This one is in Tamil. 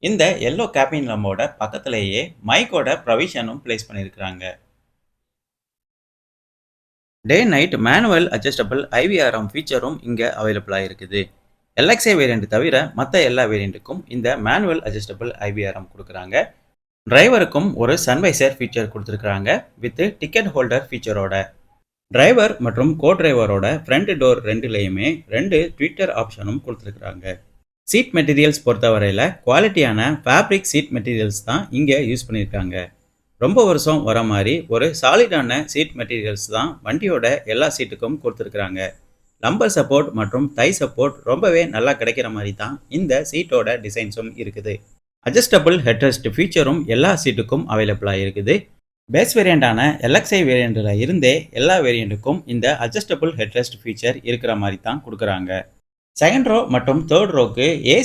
இந்த எல்லோ கேபின் லம்போட பக்கத்திலேயே மைக்கோட ப்ரொவிஷனும் பிளேஸ் பண்ணியிருக்காங்க. டே நைட் மேனுவல் அட்ஜஸ்டபிள் ஐவிஆர்எம் ஃபீச்சரும் இங்கே அவைலபிளாக இருக்குது. எல்எக்ஸ்ஐ வேரியண்ட் தவிர மற்ற எல்லா வேரியண்ட்டுக்கும் இந்த மேனுவல் அட்ஜஸ்டபிள் ஐவிஆர்எம் கொடுக்குறாங்க. டிரைவருக்கும் ஒரு சன்வைசர் ஃபீச்சர் கொடுத்துருக்காங்க வித் டிக்கெட் ஹோல்டர் ஃபீச்சரோட. டிரைவர் மற்றும் கோ டிரைவரோட ஃப்ரண்ட் டோர் ரெண்டுலேயுமே 2 ட்விட்டர் ஆப்ஷனும் கொடுத்துருக்குறாங்க. சீட் மெட்டீரியல்ஸ் பொறுத்தவரையில் குவாலிட்டியான ஃபேப்ரிக் சீட் மெட்டீரியல்ஸ் தான் இங்கே யூஸ் பண்ணியிருக்காங்க. ரொம்ப வருஷம் வர மாதிரி ஒரு சாலிடான சீட் மெட்டீரியல்ஸ் தான் வண்டியோட எல்லா சீட்டுக்கும் கொடுத்துருக்குறாங்க. லம்பர் சப்போர்ட் மற்றும் தை சப்போர்ட் ரொம்பவே நல்லா கிடைக்கிற மாதிரி தான் இந்த சீட்டோட டிசைன்ஸும் இருக்குது. அட்ஜஸ்டபிள் ஹெட்ரெஸ்ட் ஃபீச்சரும் எல்லா சீட்டுக்கும் அவைலபிளாக இருக்குது. பேஸ் வேரியண்டான எல்எக்ஸ்ஐ வேரியண்டில் இருந்தே எல்லா வேரியண்ட்டுக்கும் இந்த அட்ஜஸ்டபிள் ஹெட்ரெஸ்ட் ஃபீச்சர் இருக்கிற மாதிரி தான் கொடுக்குறாங்க. செகண்ட் ரோ மற்றும் தேர்ட் ரோக்கு ஏசி